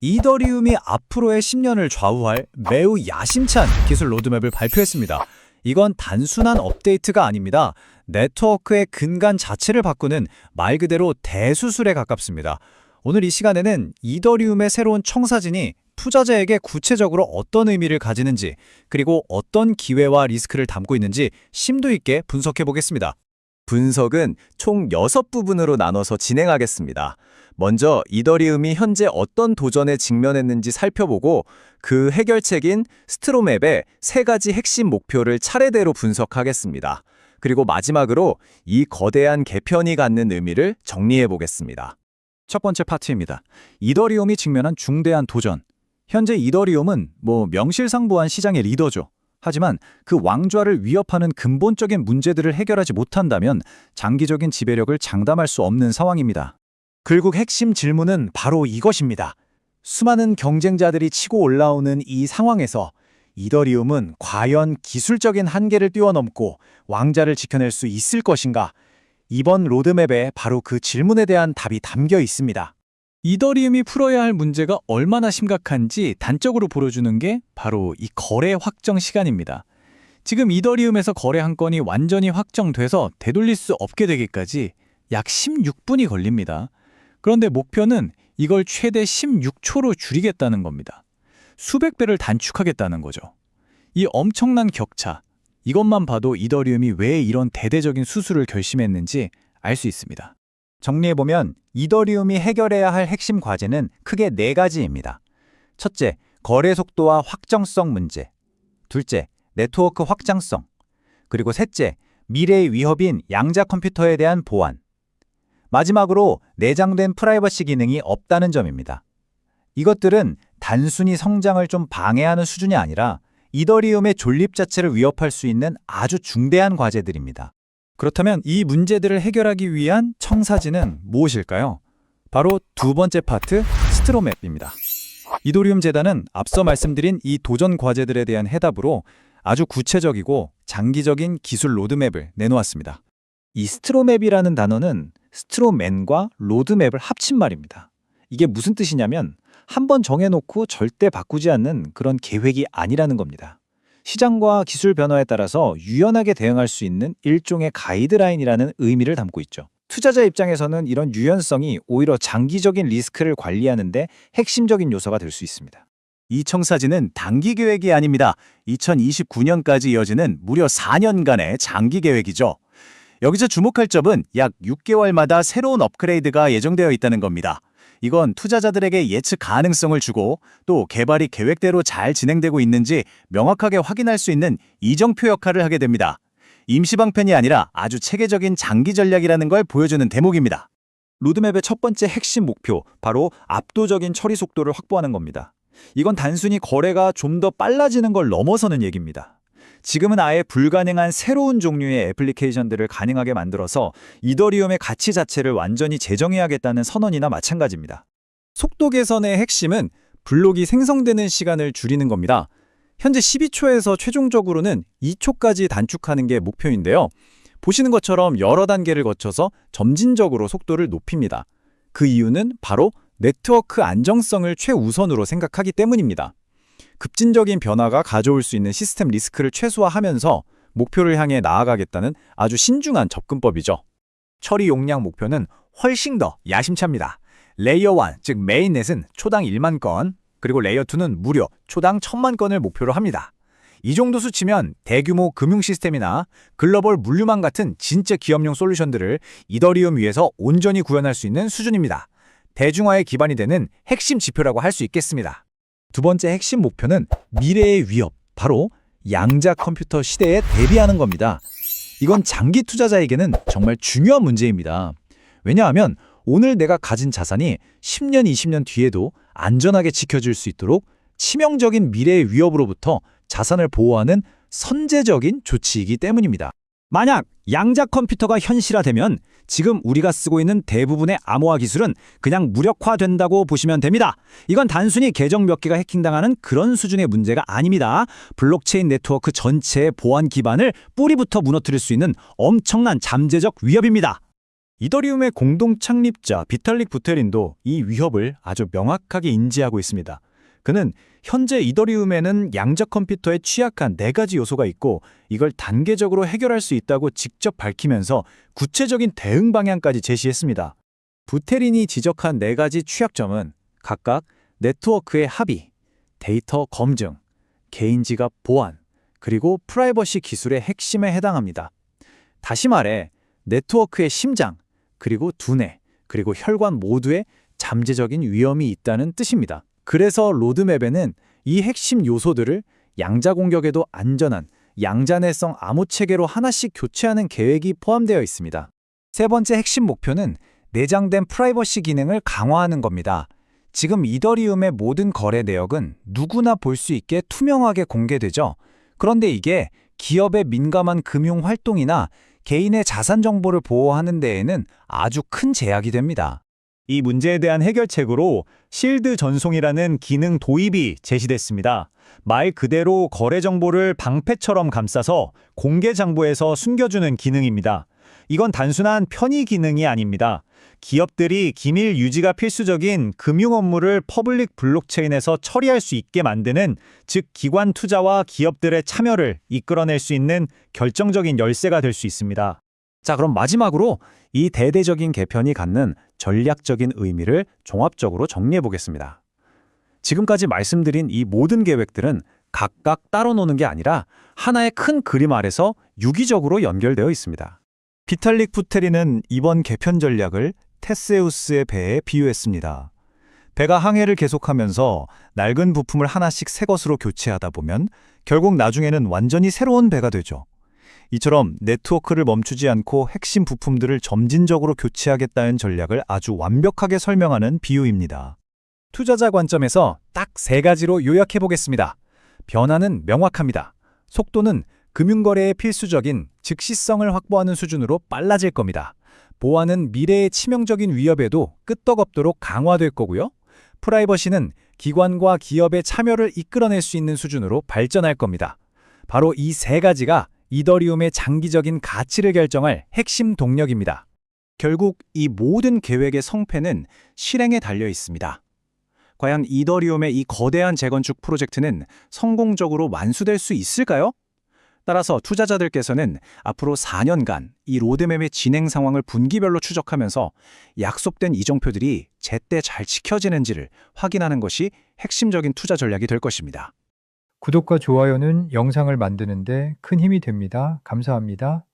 이더리움이 앞으로의 10년을 좌우할 매우 야심찬 기술 로드맵을 발표했습니다. 이건 단순한 업데이트가 아닙니다. 네트워크의 근간 자체를 바꾸는 말 그대로 대수술에 가깝습니다. 오늘 이 시간에는 이더리움의 새로운 청사진이 투자자에게 구체적으로 어떤 의미를 가지는지, 그리고 어떤 기회와 리스크를 담고 있는지 심도 있게 분석해 보겠습니다. 분석은 총 6부분으로 나눠서 진행하겠습니다. 먼저 이더리움이 현재 어떤 도전에 직면했는지 살펴보고 그 해결책인 스트로맵의 3가지 핵심 목표를 차례대로 분석하겠습니다. 그리고 마지막으로 이 거대한 개편이 갖는 의미를 정리해 보겠습니다. 첫 번째 파트입니다. 이더리움이 직면한 중대한 도전. 현재 이더리움은 명실상부한 시장의 리더죠. 하지만 그 왕좌를 위협하는 근본적인 문제들을 해결하지 못한다면 장기적인 지배력을 장담할 수 없는 상황입니다. 결국 핵심 질문은 바로 이것입니다. 수많은 경쟁자들이 치고 올라오는 이 상황에서 이더리움은 과연 기술적인 한계를 뛰어넘고 왕좌를 지켜낼 수 있을 것인가? 이번 로드맵에 바로 그 질문에 대한 답이 담겨 있습니다. 이더리움이 풀어야 할 문제가 얼마나 심각한지 단적으로 보여주는 게 바로 이 거래 확정 시간입니다. 지금 이더리움에서 거래 한 건이 완전히 확정돼서 되돌릴 수 없게 되기까지 약 16분이 걸립니다. 그런데 목표는 이걸 최대 16초로 줄이겠다는 겁니다. 수백 배를 단축하겠다는 거죠. 이 엄청난 격차, 이것만 봐도 이더리움이 왜 이런 대대적인 수술을 결심했는지 알 수 있습니다. 정리해보면 이더리움이 해결해야 할 핵심 과제는 크게 4가지입니다. 첫째, 거래 속도와 확정성 문제. 둘째, 네트워크 확장성. 그리고 셋째, 미래의 위협인 양자 컴퓨터에 대한 보안. 마지막으로 내장된 프라이버시 기능이 없다는 점입니다. 이것들은 단순히 성장을 좀 방해하는 수준이 아니라 이더리움의 존립 자체를 위협할 수 있는 아주 중대한 과제들입니다. 그렇다면 이 문제들을 해결하기 위한 청사진은 무엇일까요? 바로 두 번째 파트, 스트로맵입니다. 이더리움 재단은 앞서 말씀드린 이 도전 과제들에 대한 해답으로 아주 구체적이고 장기적인 기술 로드맵을 내놓았습니다. 이 스트로맵이라는 단어는 스트로맨과 로드맵을 합친 말입니다. 이게 무슨 뜻이냐면 한번 정해놓고 절대 바꾸지 않는 그런 계획이 아니라는 겁니다. 시장과 기술 변화에 따라서 유연하게 대응할 수 있는 일종의 가이드라인이라는 의미를 담고 있죠. 투자자 입장에서는 이런 유연성이 오히려 장기적인 리스크를 관리하는 데 핵심적인 요소가 될 수 있습니다. 이 청사진은 단기 계획이 아닙니다. 2029년까지 이어지는 무려 4년간의 장기 계획이죠. 여기서 주목할 점은 약 6개월마다 새로운 업그레이드가 예정되어 있다는 겁니다. 이건 투자자들에게 예측 가능성을 주고 또 개발이 계획대로 잘 진행되고 있는지 명확하게 확인할 수 있는 이정표 역할을 하게 됩니다. 임시방편이 아니라 아주 체계적인 장기 전략이라는 걸 보여주는 대목입니다. 로드맵의 첫 번째 핵심 목표, 바로 압도적인 처리 속도를 확보하는 겁니다. 이건 단순히 거래가 좀 더 빨라지는 걸 넘어서는 얘기입니다. 지금은 아예 불가능한 새로운 종류의 애플리케이션들을 가능하게 만들어서 이더리움의 가치 자체를 완전히 재정의하겠다는 선언이나 마찬가지입니다. 속도 개선의 핵심은 블록이 생성되는 시간을 줄이는 겁니다. 현재 12초에서 최종적으로는 2초까지 단축하는 게 목표인데요. 보시는 것처럼 여러 단계를 거쳐서 점진적으로 속도를 높입니다. 그 이유는 바로 네트워크 안정성을 최우선으로 생각하기 때문입니다. 급진적인 변화가 가져올 수 있는 시스템 리스크를 최소화하면서 목표를 향해 나아가겠다는 아주 신중한 접근법이죠. 처리 용량 목표는 훨씬 더 야심차입니다. 레이어 1, 즉 메인넷은 초당 1만 건, 그리고 레이어 2는 무려 초당 1000만 건을 목표로 합니다. 이 정도 수치면 대규모 금융 시스템이나 글로벌 물류망 같은 진짜 기업용 솔루션들을 이더리움 위에서 온전히 구현할 수 있는 수준입니다. 대중화의 기반이 되는 핵심 지표라고 할 수 있겠습니다. 두 번째 핵심 목표는 미래의 위협, 바로 양자 컴퓨터 시대에 대비하는 겁니다. 이건 장기 투자자에게는 정말 중요한 문제입니다. 왜냐하면 오늘 내가 가진 자산이 10년, 20년 뒤에도 안전하게 지켜질 수 있도록 치명적인 미래의 위협으로부터 자산을 보호하는 선제적인 조치이기 때문입니다. 만약 양자 컴퓨터가 현실화되면 지금 우리가 쓰고 있는 대부분의 암호화 기술은 그냥 무력화된다고 보시면 됩니다. 이건 단순히 계정 몇 개가 해킹당하는 그런 수준의 문제가 아닙니다. 블록체인 네트워크 전체의 보안 기반을 뿌리부터 무너뜨릴 수 있는 엄청난 잠재적 위협입니다. 이더리움의 공동 창립자 비탈릭 부테린도 이 위협을 아주 명확하게 인지하고 있습니다. 그는 현재 이더리움에는 양자 컴퓨터에 취약한 4가지 요소가 있고 이걸 단계적으로 해결할 수 있다고 직접 밝히면서 구체적인 대응 방향까지 제시했습니다. 부테린이 지적한 4가지 취약점은 각각 네트워크의 합의, 데이터 검증, 개인지갑 보안, 그리고 프라이버시 기술의 핵심에 해당합니다. 다시 말해 네트워크의 심장, 그리고 두뇌, 그리고 혈관 모두에 잠재적인 위험이 있다는 뜻입니다. 그래서 로드맵에는 이 핵심 요소들을 양자 공격에도 안전한 양자내성 암호 체계로 하나씩 교체하는 계획이 포함되어 있습니다. 세 번째 핵심 목표는 내장된 프라이버시 기능을 강화하는 겁니다. 지금 이더리움의 모든 거래 내역은 누구나 볼 수 있게 투명하게 공개되죠. 그런데 이게 기업의 민감한 금융 활동이나 개인의 자산 정보를 보호하는 데에는 아주 큰 제약이 됩니다. 이 문제에 대한 해결책으로 실드 전송이라는 기능 도입이 제시됐습니다. 말 그대로 거래 정보를 방패처럼 감싸서 공개 장부에서 숨겨주는 기능입니다. 이건 단순한 편의 기능이 아닙니다. 기업들이 기밀 유지가 필수적인 금융 업무를 퍼블릭 블록체인에서 처리할 수 있게 만드는, 즉 기관 투자와 기업들의 참여를 이끌어낼 수 있는 결정적인 열쇠가 될 수 있습니다. 자, 그럼 마지막으로 이 대대적인 개편이 갖는 전략적인 의미를 종합적으로 정리해 보겠습니다. 지금까지 말씀드린 이 모든 계획들은 각각 따로 노는 게 아니라 하나의 큰 그림 아래서 유기적으로 연결되어 있습니다. 비탈릭 부테린은 이번 개편 전략을 테세우스의 배에 비유했습니다. 배가 항해를 계속하면서 낡은 부품을 하나씩 새 것으로 교체하다 보면 결국 나중에는 완전히 새로운 배가 되죠. 이처럼 네트워크를 멈추지 않고 핵심 부품들을 점진적으로 교체하겠다는 전략을 아주 완벽하게 설명하는 비유입니다. 투자자 관점에서 딱 3가지로 요약해 보겠습니다. 변화는 명확합니다. 속도는 금융거래의 필수적인 즉시성을 확보하는 수준으로 빨라질 겁니다. 보안은 미래의 치명적인 위협에도 끄떡없도록 강화될 거고요. 프라이버시는 기관과 기업의 참여를 이끌어낼 수 있는 수준으로 발전할 겁니다. 바로 이 3가지가 이더리움의 장기적인 가치를 결정할 핵심 동력입니다. 결국 이 모든 계획의 성패는 실행에 달려 있습니다. 과연 이더리움의 이 거대한 재건축 프로젝트는 성공적으로 완수될 수 있을까요? 따라서 투자자들께서는 앞으로 4년간 이 로드맵의 진행 상황을 분기별로 추적하면서 약속된 이정표들이 제때 잘 지켜지는지를 확인하는 것이 핵심적인 투자 전략이 될 것입니다. 구독과 좋아요는 영상을 만드는데 큰 힘이 됩니다. 감사합니다.